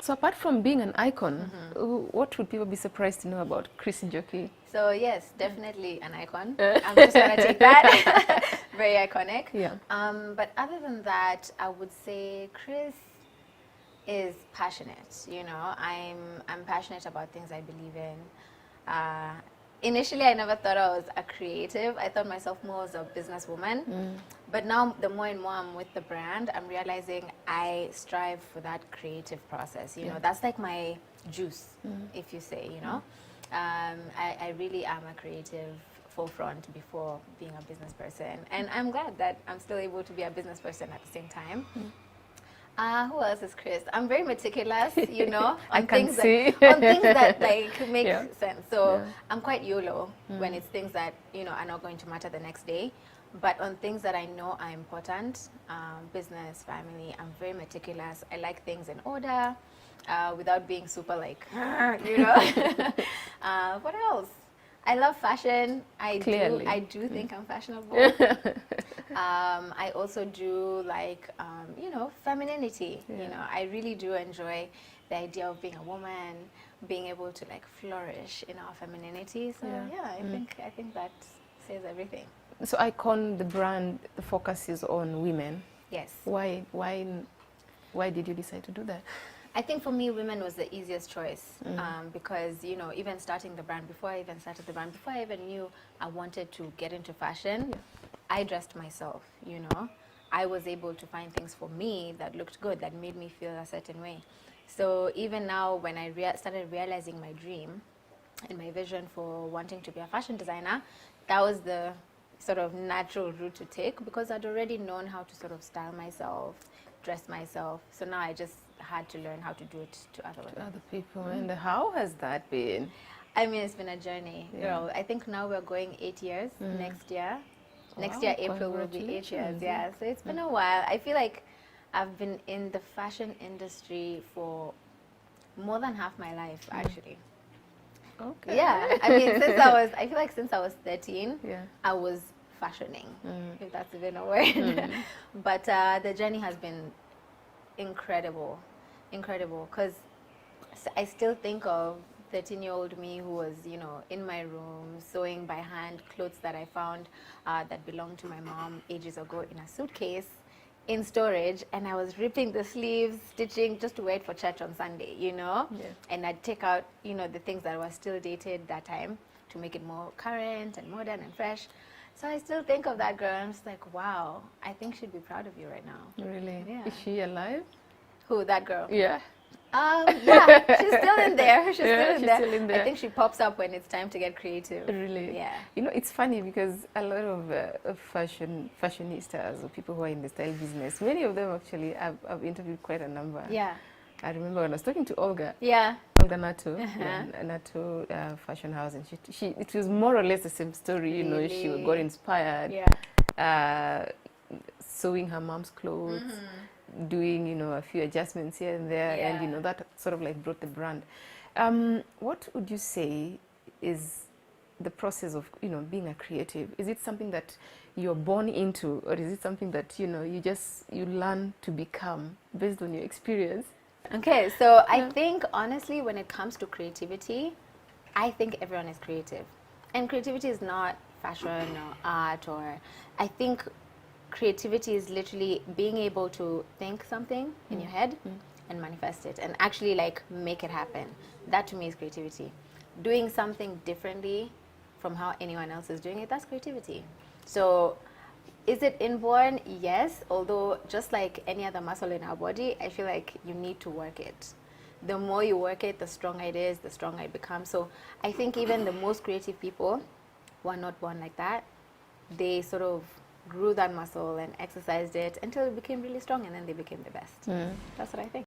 So apart from being an icon, what would people be surprised to know about Cris Njoki? So yes, definitely an icon. I'm just gonna take that. Very iconic. Yeah. But other than that, I would say Cris is passionate. You know, I'm passionate about things I believe in. Initially, I never thought I was a creative. I thought myself more as a businesswoman. But now, the more and more I'm with the brand, I'm realizing I strive for that creative process. You know, that's like my juice, if you say, you know. I really am a creative forefront before being a business person. And I'm glad that I'm still able to be a business person at the same time. Who else is Cris? I'm very meticulous, you know, on things that like make sense. So I'm quite YOLO when it's things that, you know, are not going to matter the next day. But on things that I know are important, business, family, I'm very meticulous. I like things in order without being super like, you know. What else? I love fashion. I do think I'm fashionable. I also do like, you know, femininity. You know, I really do enjoy the idea of being a woman, being able to like flourish in our femininity. So I think that says everything. So Icon, the brand, the focus is on women. Yes. Why did you decide to do that? I think for me, women was the easiest choice because, you know, even starting the brand, before I even started the brand, before I even knew I wanted to get into fashion, I dressed myself, you know. I was able to find things for me that looked good, that made me feel a certain way. So even now, when I started realizing my dream and my vision for wanting to be a fashion designer, that was the sort of natural route to take because I'd already known how to sort of style myself, dress myself. So now I just had to learn how to do it to other people. And how has that been? I mean, it's been a journey. You know, I think now we're going 8 years next year. Next year, April will be 8 years. Yeah, so it's been a while. I feel like I've been in the fashion industry for more than half my life, actually. Okay. Yeah, I mean, I feel like since I was 13, I was fashioning, if that's even a word. But the journey has been incredible, because I still think of 13-year-old me who was, you know, in my room sewing by hand clothes that I found that belonged to my mom ages ago in a suitcase in storage, and I was ripping the sleeves, stitching just to wear it for church on Sunday, you know. And I'd take out, you know, the things that were still dated that time to make it more current and modern and fresh. So I still think of that girl and I'm just like, wow, I think she'd be proud of you right now. Really? Yeah. Is she alive? Who, that girl? Yeah. Yeah, she's still in there. She's still in there. I think she pops up when it's time to get creative. Really? Yeah. You know, it's funny because a lot of fashionistas or people who are in the style business, many of them actually, I've interviewed quite a number. Yeah. I remember when I was talking to Olga. Yeah. Olga Nato, Nato Fashion House, and it was more or less the same story. You know, she got inspired. Sewing her mom's clothes. Doing, you know, a few adjustments here and there, and you know, that sort of like brought the brand. What would you say is the process of, you know, being a creative? Is it something that you're born into, or is it something that, you know, you learn to become based on your experience? Okay, so I think honestly, when it comes to creativity, I think everyone is creative, and creativity is not fashion or art, or I think creativity is literally being able to think something in your head and manifest it and actually like make it happen. That to me is creativity. Doing something differently from how anyone else is doing it, that's creativity. So is it inborn? Yes, although just like any other muscle in our body, I feel like you need to work it. The more you work it, the stronger it is, the stronger it becomes. So I think even the most creative people who are not born like that, they sort of grew that muscle and exercised it until it became really strong, and then they became the best. That's what I think.